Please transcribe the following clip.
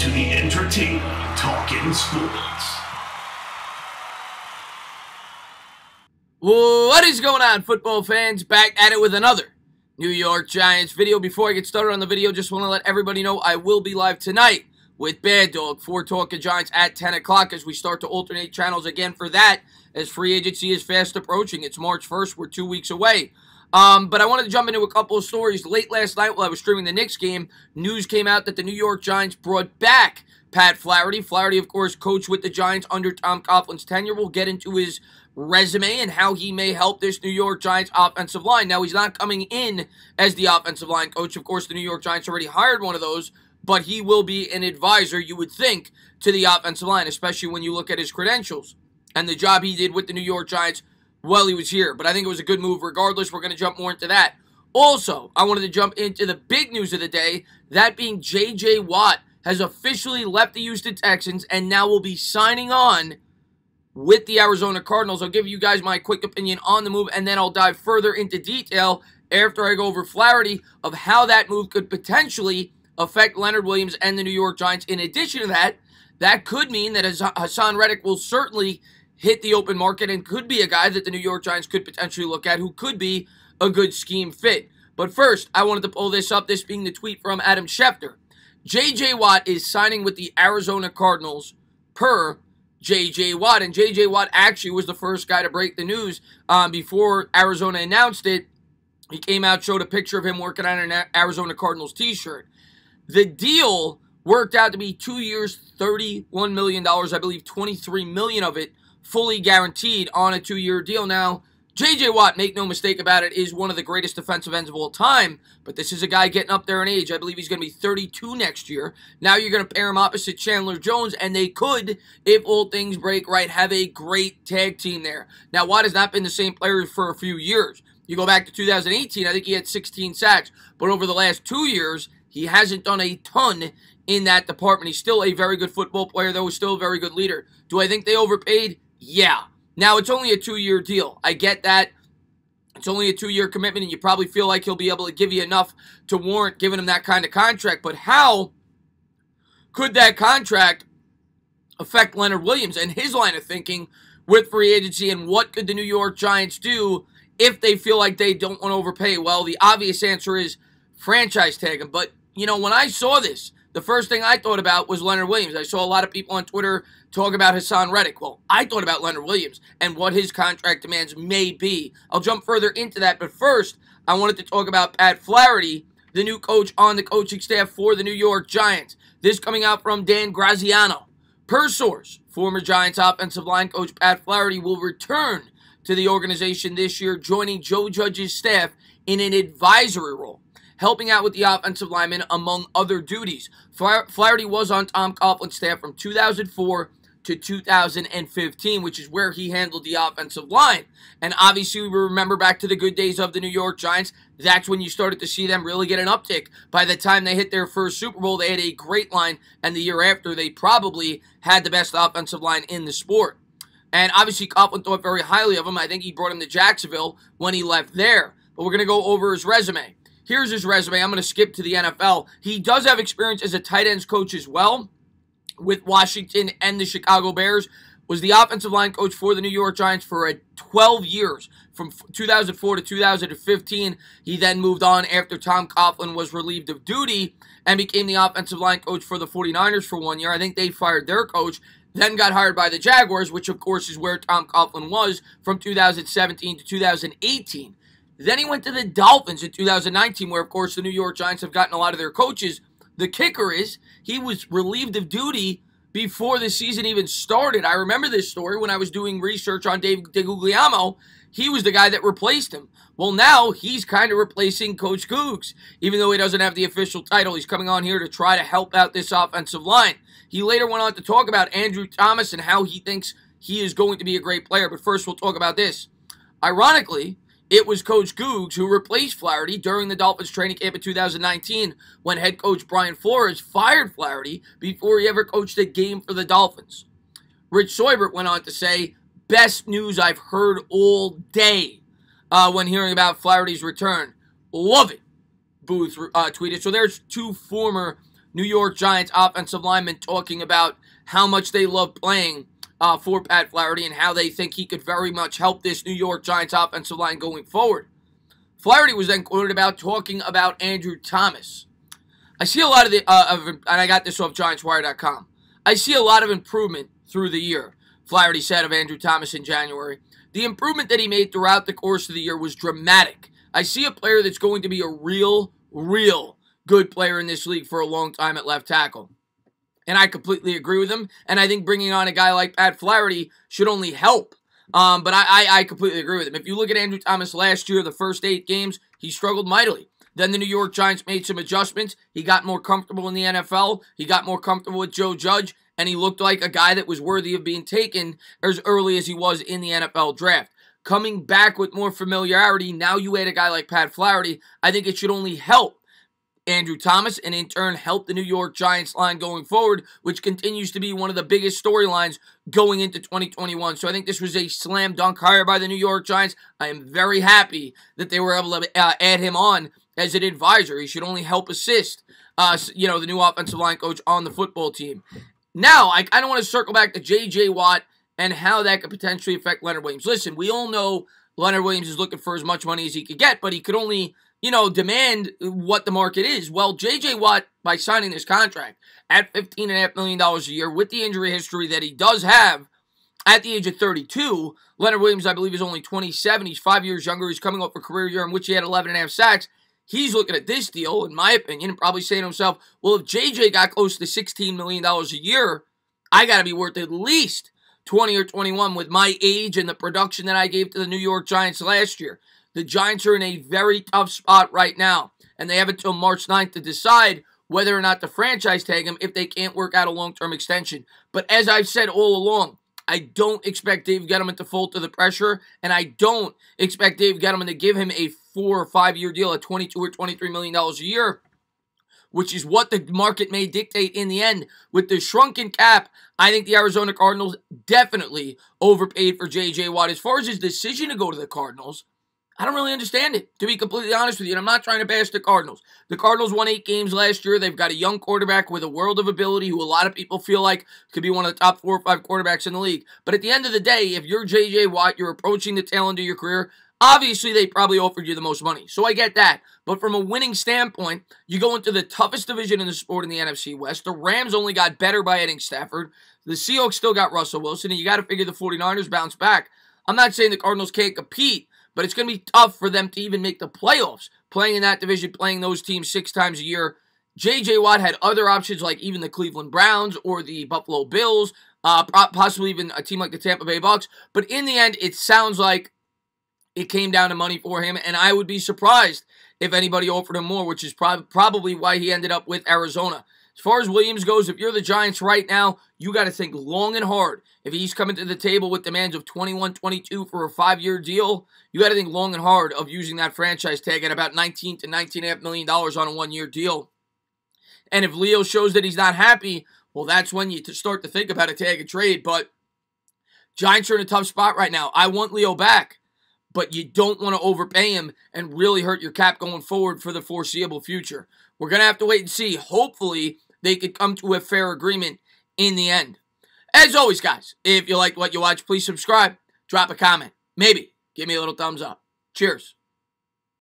to the Entertainah Talking Sports. What is going on, football fans? Back at it with another New York Giants video. Before I get started on the video, just want to let everybody know I will be live tonight with Bad Dog for Talking Giants at 10 o'clock as we start to alternate channels again for that, as free agency is fast approaching. It's March 1st. We're 2 weeks away. But I wanted to jump into a couple of stories. Late last night while I was streaming the Knicks game, news came out that the New York Giants brought back Pat Flaherty. Flaherty, of course, coached with the Giants under Tom Coughlin's tenure. We'll get into his resume and how he may help this New York Giants offensive line. Now, he's not coming in as the offensive line coach. Of course, the New York Giants already hired one of those, but he will be an advisor, you would think, to the offensive line, especially when you look at his credentials and the job he did with the New York Giants while he was here. But I think it was a good move regardless. We're going to jump more into that. Also, I wanted to jump into the big news of the day, that being J.J. Watt has officially left the Houston Texans and now will be signing on with the Arizona Cardinals. I'll give you guys my quick opinion on the move, and then I'll dive further into detail after I go over Flaherty of how that move could potentially affect Leonard Williams and the New York Giants. In addition to that, that could mean that Hassan Reddick will certainly hit the open market and could be a guy that the New York Giants could potentially look at who could be a good scheme fit. But first, I wanted to pull this up, this being the tweet from Adam Schefter. J.J. Watt is signing with the Arizona Cardinals per J.J. Watt, and J.J. Watt actually was the first guy to break the news before Arizona announced it. He came out, showed a picture of him working on an Arizona Cardinals t-shirt. The deal worked out to be 2 years, $31 million. I believe $23 million of it fully guaranteed on a 2-year deal. Now, J.J. Watt, make no mistake about it, is one of the greatest defensive ends of all time, but this is a guy getting up there in age. I believe he's going to be 32 next year. Now you're going to pair him opposite Chandler Jones, and they could, if all things break right, have a great tag team there. Now, Watt has not been the same player for a few years. You go back to 2018, I think he had 16 sacks, but over the last 2 years, he hasn't done a ton in that department. He's still a very good football player, though. He's still a very good leader. Do I think they overpaid? Yeah. Now, it's only a 2-year deal. I get that. It's only a 2-year commitment, and you probably feel like he'll be able to give you enough to warrant giving him that kind of contract. But how could that contract affect Leonard Williams and his line of thinking with free agency, and what could the New York Giants do if they feel like they don't want to overpay? Well, the obvious answer is franchise tag him. But, you know, when I saw this, the first thing I thought about was Leonard Williams. I saw a lot of people on Twitter talk about Hassan Reddick. Well, I thought about Leonard Williams and what his contract demands may be. I'll jump further into that, but first, I wanted to talk about Pat Flaherty, the new coach on the coaching staff for the New York Giants. This coming out from Dan Graziano. Per source, former Giants offensive line coach Pat Flaherty will return to the organization this year, joining Joe Judge's staff in an advisory role, helping out with the offensive linemen, among other duties. Flaherty was on Tom Coughlin's staff from 2004 to 2015, which is where he handled the offensive line. And obviously, we remember back to the good days of the New York Giants. That's when you started to see them really get an uptick. By the time they hit their first Super Bowl, they had a great line, and the year after, they probably had the best offensive line in the sport. And obviously, Coughlin thought very highly of him. I think he brought him to Jacksonville when he left there. But we're going to go over his resume. Here's his resume. I'm going to skip to the NFL. He does have experience as a tight ends coach as well with Washington and the Chicago Bears. Was the offensive line coach for the New York Giants for 12 years, from 2004 to 2015. He then moved on after Tom Coughlin was relieved of duty and became the offensive line coach for the 49ers for 1 year. I think they fired their coach, then got hired by the Jaguars, which of course is where Tom Coughlin was from 2017 to 2018. Then he went to the Dolphins in 2019, where, of course, the New York Giants have gotten a lot of their coaches. The kicker is he was relieved of duty before the season even started. I remember this story when I was doing research on Dave DeGuglielmo. He was the guy that replaced him. Well, now he's kind of replacing Coach Googs. Even though he doesn't have the official title, he's coming on here to try to help out this offensive line. He later went on to talk about Andrew Thomas and how he thinks he is going to be a great player. But first, we'll talk about this. Ironically, it was Coach Googs who replaced Flaherty during the Dolphins training camp in 2019 when head coach Brian Flores fired Flaherty before he ever coached a game for the Dolphins. Rich Seubert went on to say, "Best news I've heard all day when hearing about Flaherty's return. Love it," Booth tweeted. So there's two former New York Giants offensive linemen talking about how much they love playing for Pat Flaherty and how they think he could very much help this New York Giants offensive line going forward. Flaherty was then quoted about talking about Andrew Thomas. I see a lot of and I got this off GiantsWire.com. I see a lot of improvement through the year, Flaherty said of Andrew Thomas in January. The improvement that he made throughout the course of the year was dramatic. I see a player that's going to be a real good player in this league for a long time at left tackle. And I completely agree with him. And I think bringing on a guy like Pat Flaherty should only help. But I completely agree with him. If you look at Andrew Thomas last year, the first 8 games, he struggled mightily. Then the New York Giants made some adjustments. He got more comfortable in the NFL. He got more comfortable with Joe Judge. And he looked like a guy that was worthy of being taken as early as he was in the NFL draft. Coming back with more familiarity, now you add a guy like Pat Flaherty, I think it should only help Andrew Thomas and in turn help the New York Giants line going forward, which continues to be one of the biggest storylines going into 2021. So I think this was a slam dunk hire by the New York Giants. I am very happy that they were able to add him on as an advisor. He should only help assist, the new offensive line coach on the football team. Now, I kind of want to circle back to J.J. Watt and how that could potentially affect Leonard Williams. Listen, we all know Leonard Williams is looking for as much money as he could get, but he could only, demand what the market is. Well, J.J. Watt, by signing this contract at $15.5 million a year with the injury history that he does have at the age of 32, Leonard Williams, I believe, is only 27. He's 5 years younger. He's coming off a career year in which he had 11.5 sacks. He's looking at this deal, in my opinion, and probably saying to himself, well, if JJ got close to $16 million a year, I got to be worth at least 20 or 21 with my age and the production that I gave to the New York Giants last year. The Giants are in a very tough spot right now, and they have until March 9th to decide whether or not to franchise tag him if they can't work out a long-term extension. But as I've said all along, I don't expect Dave Gettleman to fold to the pressure, and I don't expect Dave Gettleman to give him a 4 or 5 year deal at $22 or $23 million a year, which is what the market may dictate in the end. With the shrunken cap, I think the Arizona Cardinals definitely overpaid for J.J. Watt. As far as his decision to go to the Cardinals, I don't really understand it, to be completely honest with you, and I'm not trying to bash the Cardinals. The Cardinals won 8 games last year. They've got a young quarterback with a world of ability who a lot of people feel like could be one of the top 4 or 5 quarterbacks in the league. But at the end of the day, if you're J.J. Watt, you're approaching the tail end of your career, obviously they probably offered you the most money. So I get that. But from a winning standpoint, you go into the toughest division in the sport in the NFC West. The Rams only got better by adding Stafford. The Seahawks still got Russell Wilson, and you got to figure the 49ers bounce back. I'm not saying the Cardinals can't compete, but it's going to be tough for them to even make the playoffs, playing in that division, playing those teams 6 times a year. J.J. Watt had other options like even the Cleveland Browns or the Buffalo Bills, possibly even a team like the Tampa Bay Bucks. But in the end, it sounds like it came down to money for him, and I would be surprised if anybody offered him more, which is probably why he ended up with Arizona. As far as Williams goes, if you're the Giants right now, you got to think long and hard. If he's coming to the table with demands of 21, 22 for a 5-year deal, you got to think long and hard of using that franchise tag at about $19 to $19.5 million on a 1-year deal. And if Leo shows that he's not happy, well, that's when you start to think about a tag and trade. But Giants are in a tough spot right now. I want Leo back, but you don't want to overpay him and really hurt your cap going forward for the foreseeable future. We're going to have to wait and see. Hopefully, they could come to a fair agreement in the end. As always, guys, if you liked what you watched, please subscribe, drop a comment, maybe give me a little thumbs up. Cheers.